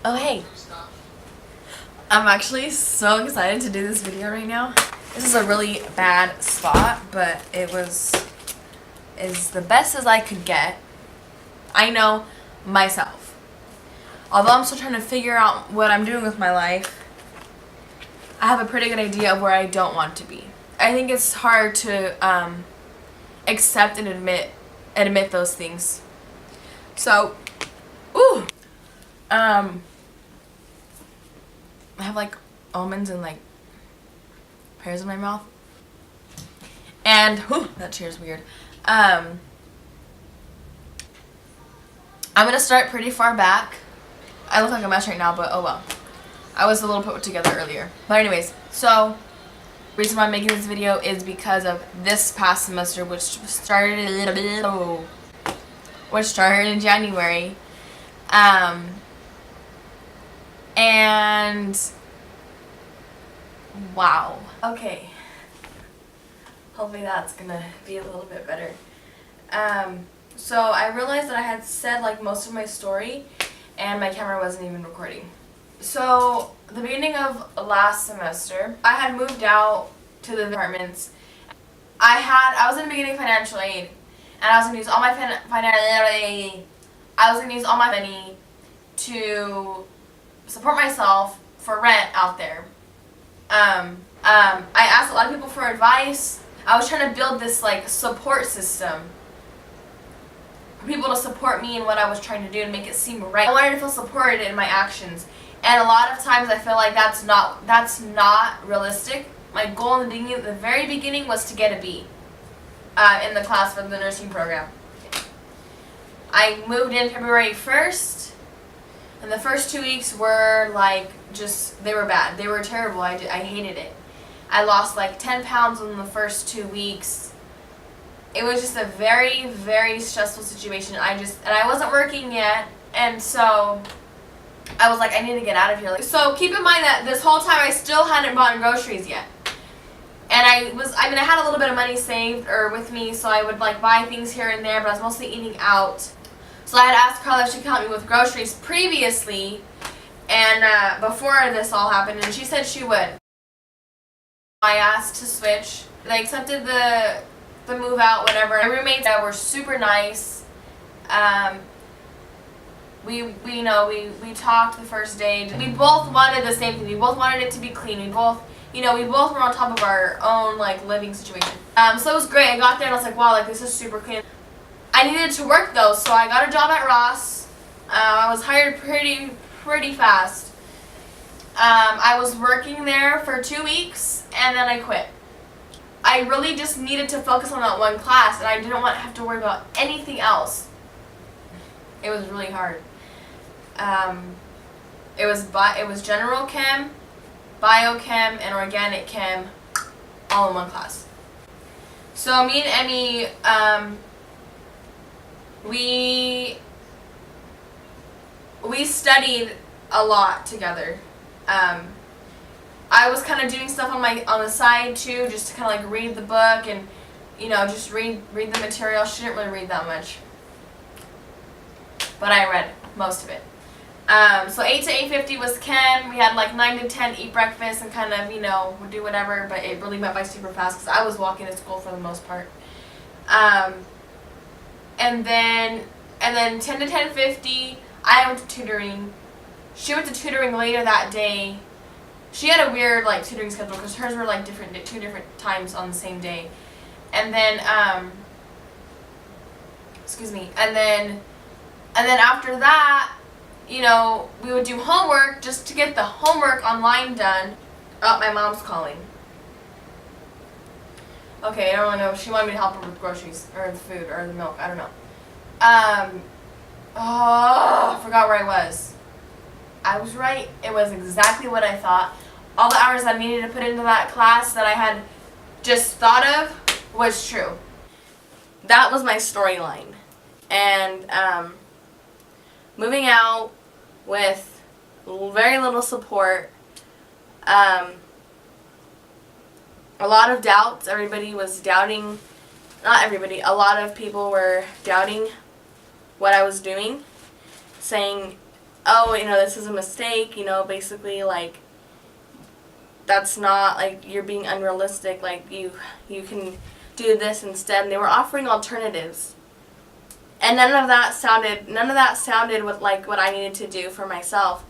Oh hey, I'm actually so excited to do this video right now. This is a really bad spot, but is the best as I could get. I know myself. Although I'm still trying to figure out what I'm doing with my life, I have a pretty good idea of where I don't want to be. I think it's hard to accept and admit those things. So, I have like almonds and like pears in my mouth, and that cheers weird. I'm gonna start pretty far back. I look like a mess right now, but oh well. I was a little put together earlier. But anyways, so the reason why I'm making this video is because of this past semester, which started in January. And wow. Okay. Hopefully that's gonna be a little bit better. So I realized that I had said like most of my story and my camera wasn't even recording. So the beginning of last semester, I had moved out to the apartments. I was in the beginning of financial aid, and I was gonna use all my money to support myself for rent out there. I asked a lot of people for advice. I was trying to build this like support system for people to support me in what I was trying to do and make it seem right. I wanted to feel supported in my actions, and a lot of times I feel like that's not realistic. My goal in the very beginning was to get a B in the class for the nursing program. I moved in February 1st, and the first 2 weeks were like they were bad. They were terrible. I hated it. I lost like 10 pounds in the first 2 weeks. It was just a very, very stressful situation. And I wasn't working yet, and so I was like, I need to get out of here. So keep in mind that this whole time I still hadn't bought groceries yet. And I had a little bit of money saved or with me, so I would like buy things here and there, but I was mostly eating out. So I had asked Carla if she could help me with groceries previously, and before this all happened, and she said she would. I asked to switch. They accepted the move out, whatever. My roommates were super nice. We talked the first day. We both wanted the same thing. We both wanted it to be clean. We both were on top of our own like living situation. So it was great. I got there and I was like, wow, like this is super clean. I needed to work though, so I got a job at Ross. I was hired pretty fast. I was working there for 2 weeks and then I quit. I really just needed to focus on that one class, and I didn't want to have to worry about anything else. It was really hard. It was general chem, biochem, and organic chem all in one class. So me and Emmy, we studied a lot together. I was kind of doing stuff on the side too, just to kind of like read the book and just read the material. She didn't really read that much, but I read most of it. So 8 to 8:50 was chem. We had like 9 to 10 eat breakfast and kind of would do whatever, but it really went by super fast because I was walking to school for the most part. And then 10 to 10:50 I went to tutoring. She went to tutoring later that day. She had a weird like tutoring schedule because hers were like two different times on the same day. And then and then after that, we would do homework just to get the homework online done. Oh, my mom's calling. Okay, I don't really know. She wanted me to help her with groceries or the food or the milk. I don't know. I forgot where I was. I was right. It was exactly what I thought. All the hours I needed to put into that class that I had just thought of was true. That was my storyline. And moving out with very little support, a lot of doubts. Everybody was doubting. Not everybody. A lot of people were doubting what I was doing, saying oh, this is a mistake, basically, like, that's not, like, you're being unrealistic, like, you can do this instead. And they were offering alternatives. And none of that sounded with, like, what I needed to do for myself.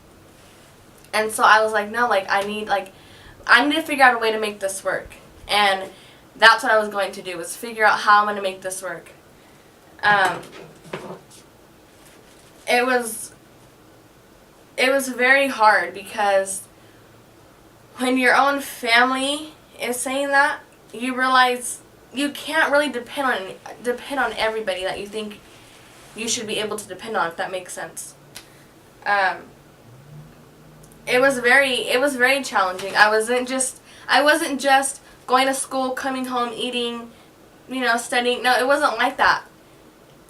And so I was like, no, like, I need to figure out a way to make this work. And that's what I was going to do, was figure out how I'm going to make this work. It was very hard, because when your own family is saying that, you realize you can't really depend on everybody that you think you should be able to depend on, if that makes sense. It was very challenging. I wasn't just going to school, coming home, eating, studying. No, it wasn't like that.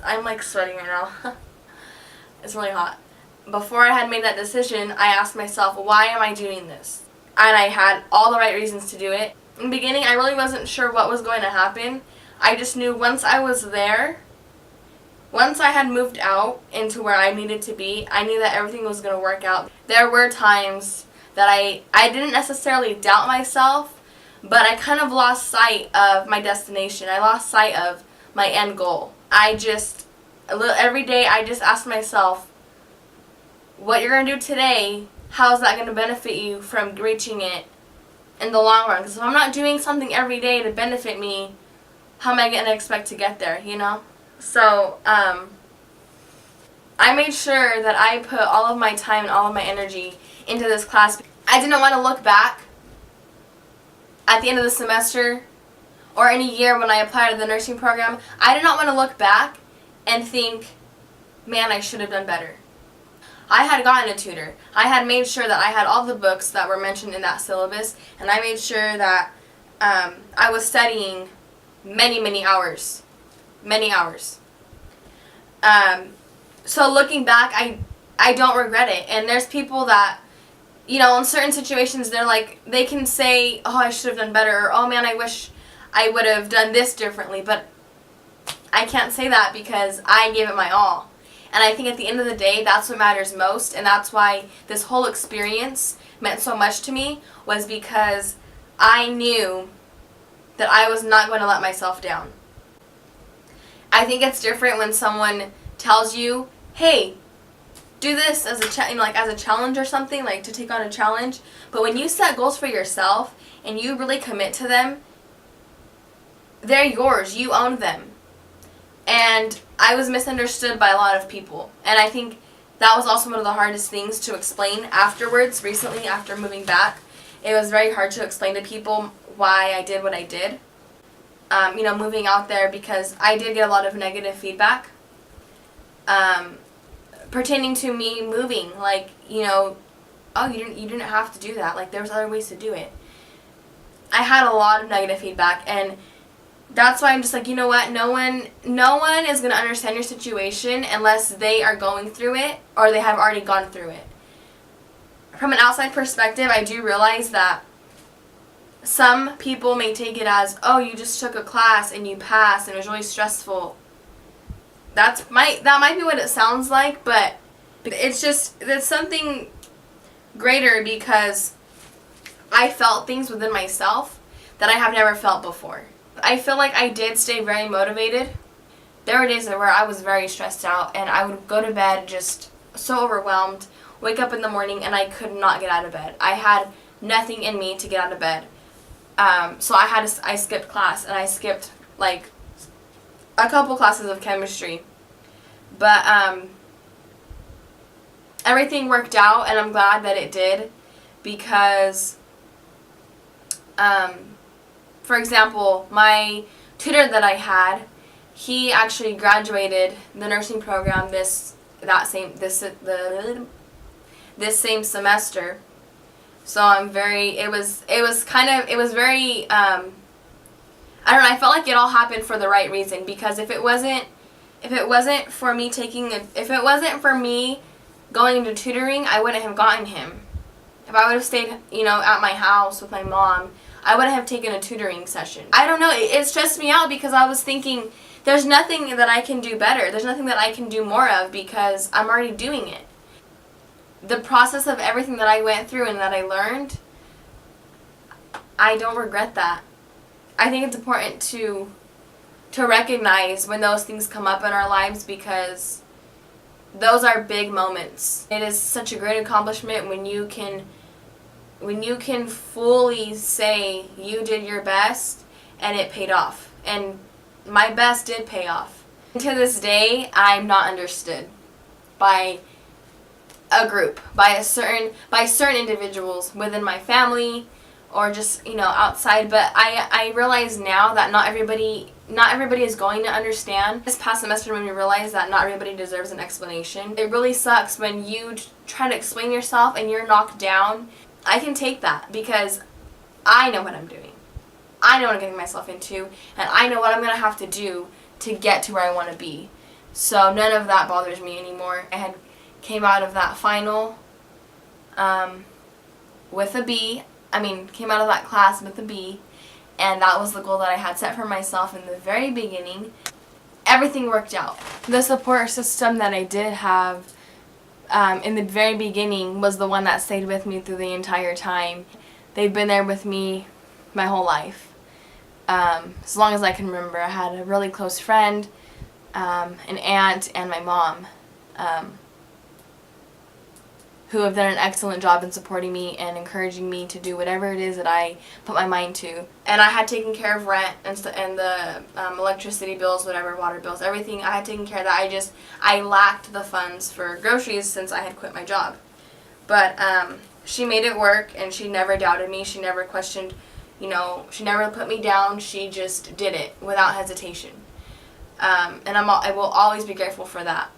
I'm like sweating right now. It's really hot. Before I had made that decision, I asked myself, why am I doing this? And I had all the right reasons to do it. In the beginning, I really wasn't sure what was going to happen. I just knew once I was there, once I had moved out into where I needed to be, I knew that everything was going to work out. There were times that I didn't necessarily doubt myself, but I kind of lost sight of my destination. I lost sight of my end goal. Every day I just asked myself, what you're going to do today, how is that going to benefit you from reaching it in the long run? Because if I'm not doing something every day to benefit me, how am I going to expect to get there, So, I made sure that I put all of my time and all of my energy into this class. I didn't want to look back at the end of the semester or any year when I applied to the nursing program. I did not want to look back and think, man, I should have done better. I had gotten a tutor. I had made sure that I had all the books that were mentioned in that syllabus, and I made sure that I was studying many hours. Many hours. So looking back, I don't regret it. And there's people that, in certain situations, they can say, oh, I should have done better, or oh man, I wish I would have done this differently. But I can't say that, because I gave it my all. And I think at the end of the day, that's what matters most, and that's why this whole experience meant so much to me, was because I knew that I was not going to let myself down. I think it's different when someone tells you, hey, do this as as a challenge or something, like to take on a challenge. But when you set goals for yourself and you really commit to them, they're yours. You own them. And I was misunderstood by a lot of people. And I think that was also one of the hardest things to explain afterwards, recently, after moving back. It was very hard to explain to people why I did what I did. Moving out there, because I did get a lot of negative feedback pertaining to me moving. Like, oh, you didn't have to do that. Like, there's other ways to do it. I had a lot of negative feedback, and that's why I'm just like, you know what? No one is going to understand your situation unless they are going through it or they have already gone through it. From an outside perspective, I do realize that some people may take it as, oh, you just took a class and you passed and it was really stressful. That might be what it sounds like, but it's something greater, because I felt things within myself that I have never felt before. I feel like I did stay very motivated. There were days where I was very stressed out, and I would go to bed just so overwhelmed, wake up in the morning, and I could not get out of bed. I had nothing in me to get out of bed. So I skipped class, and I skipped like a couple classes of chemistry. But everything worked out, and I'm glad that it did, because for example, my tutor that I had, he actually graduated the nursing program this same semester. So it was very, I don't know, I felt like it all happened for the right reason, because if it wasn't for me going into tutoring, I wouldn't have gotten him. If I would have stayed, at my house with my mom, I wouldn't have taken a tutoring session. I don't know, it stressed me out, because I was thinking, there's nothing that I can do better. There's nothing that I can do more of, because I'm already doing it. the process of everything that I went through and that I learned, I don't regret that. I think it's important to recognize when those things come up in our lives, because those are big moments. It is such a great accomplishment when you can fully say you did your best and it paid off. And my best did pay off. And to this day, I'm not understood by a group, by certain individuals within my family, or just, outside. But I realize now that not everybody is going to understand. This past semester made me realize that not everybody deserves an explanation. It really sucks when you try to explain yourself and you're knocked down. I can take that because I know what I'm doing. I know what I'm getting myself into, and I know what I'm going to have to do to get to where I want to be. So none of that bothers me anymore. I had came out of that final with a B. Came out of that class with a B, and that was the goal that I had set for myself in the very beginning. Everything worked out. The support system that I did have in the very beginning was the one that stayed with me through the entire time. They've been there with me my whole life. As long as I can remember. I had a really close friend, an aunt, and my mom, who have done an excellent job in supporting me and encouraging me to do whatever it is that I put my mind to. And I had taken care of rent and the electricity bills, whatever, water bills, everything. I had taken care of that. I lacked the funds for groceries since I had quit my job. But she made it work, and she never doubted me. She never questioned, she never put me down. She just did it without hesitation. And I will always be grateful for that.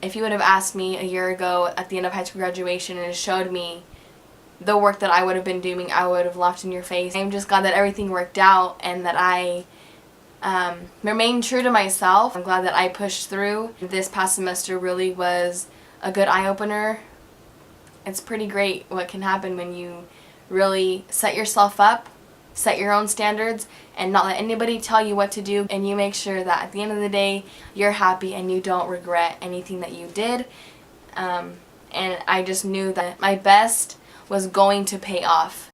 If you would have asked me a year ago at the end of high school graduation and showed me the work that I would have been doing, I would have laughed in your face. I'm just glad that everything worked out and that I remained true to myself. I'm glad that I pushed through. This past semester really was a good eye-opener. It's pretty great what can happen when you really set yourself up, set your own standards, and not let anybody tell you what to do, and you make sure that at the end of the day you're happy and you don't regret anything that you did. And I just knew that my best was going to pay off.